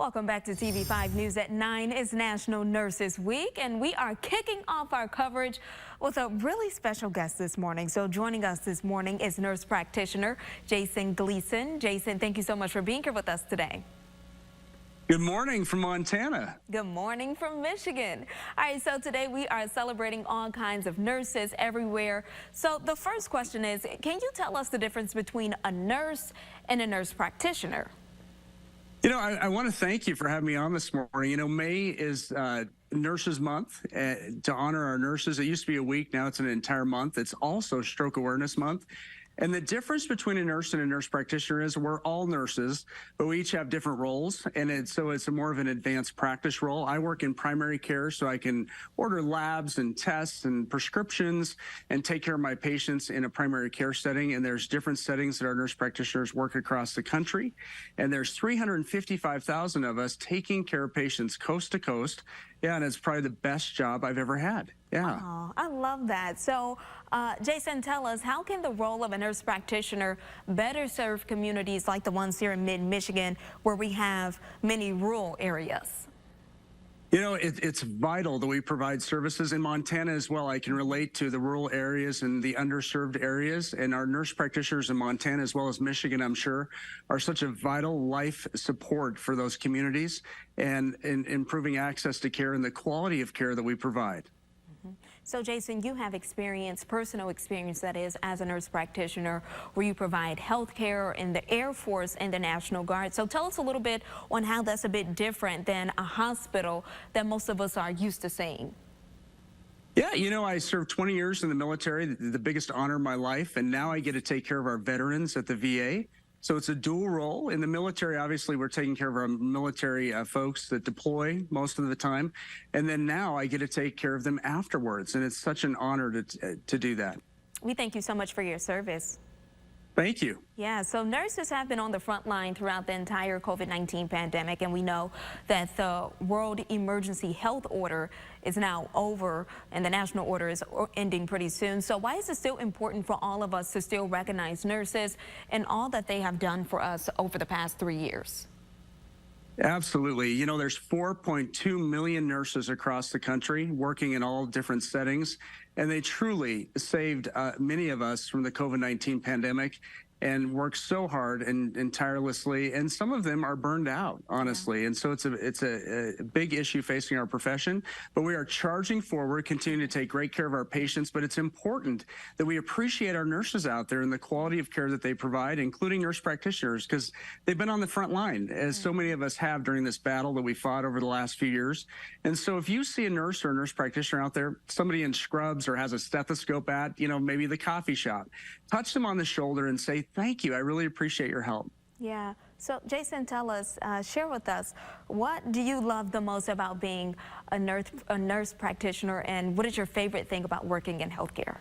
Welcome back to TV5 News at 9. It's National Nurses Week, and we are kicking off our coverage with a really special guest this morning. So joining us this morning is nurse practitioner Jason Gleason. Jason, thank you so much for being here with us today. Good morning from Montana. Good morning from Michigan. All right, so today we are celebrating all kinds of nurses everywhere. So the first question is, can you tell us the difference between a nurse and a nurse practitioner? You know, I want to thank you for having me on this morning. You know, May is Nurses Month to honor our nurses. It used to be a week, now it's an entire month. It's also Stroke Awareness Month. And the difference between a nurse and a nurse practitioner is we're all nurses, but we each have different roles. And it's more of an advanced practice role. I work in primary care, so I can order labs and tests and prescriptions and take care of my patients in a primary care setting. And there's different settings that our nurse practitioners work across the country. And there's 355,000 of us taking care of patients coast to coast. Yeah, and it's probably the best job I've ever had. Yeah. Oh, I love that. So, Jason, tell us, how can the role of a nurse practitioner better serve communities like the ones here in mid-Michigan where we have many rural areas? You know, it's vital that we provide services in Montana as well. I can relate to the rural areas and the underserved areas, and our nurse practitioners in Montana as well as Michigan, I'm sure, are such a vital life support for those communities and in improving access to care and the quality of care that we provide. So, Jason, you have experience, personal experience, that is, as a nurse practitioner, where you provide health care in the Air Force and the National Guard. So tell us a little bit on how that's a bit different than a hospital that most of us are used to seeing. Yeah, you know, I served 20 years in the military, the biggest honor of my life, and now I get to take care of our veterans at the VA. So it's a dual role. In the military, obviously, we're taking care of our military folks that deploy most of the time. And then now I get to take care of them afterwards. And it's such an honor to do that. We thank you so much for your service. Thank you. Yeah, so nurses have been on the front line throughout the entire COVID-19 pandemic, and we know that the World Emergency Health Order is now over and the national order is ending pretty soon. So why is it still important for all of us to still recognize nurses and all that they have done for us over the past 3 years? Absolutely. You know, there's 4.2 million nurses across the country working in all different settings, and they truly saved many of us from the COVID-19 pandemic and worked so hard and tirelessly, and some of them are burned out, honestly. Yeah. And so it's a big issue facing our profession, but we are charging forward, continuing to take great care of our patients. But it's important that we appreciate our nurses out there and the quality of care that they provide, including nurse practitioners, because they've been on the front line, as so many of us have during this battle that we fought over the last few years. And so if you see a nurse or a nurse practitioner out there, somebody in scrubs or has a stethoscope at, you know, maybe the coffee shop, touch them on the shoulder and say, thank you. I really appreciate your help. Yeah. So, Jason, tell us, share with us, what do you love the most about being a nurse practitioner, and what is your favorite thing about working in healthcare?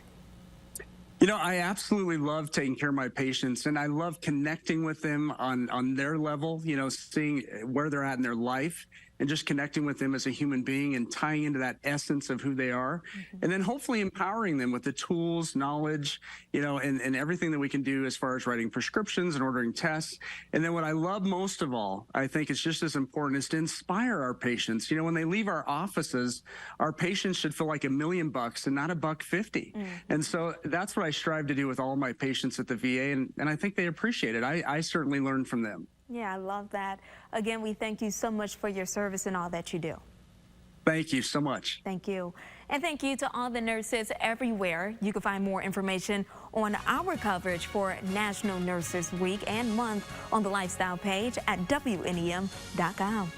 You know, I absolutely love taking care of my patients, and I love connecting with them on their level, you know, seeing where they're at in their life and just connecting with them as a human being and tying into that essence of who they are. And then hopefully empowering them with the tools, knowledge, you know, and everything that we can do as far as writing prescriptions and ordering tests. And then what I love most of all, I think is just as important, is to inspire our patients. You know, when they leave our offices, our patients should feel like $1 million and not $150. And so that's what I strive to do with all my patients at the VA, and I think they appreciate it. I certainly learn from them. Yeah, I love that. Again, we thank you so much for your service and all that you do. Thank you so much. Thank you. And thank you to all the nurses everywhere. You can find more information on our coverage for National Nurses Week and Month on the Lifestyle page at WNEM.com.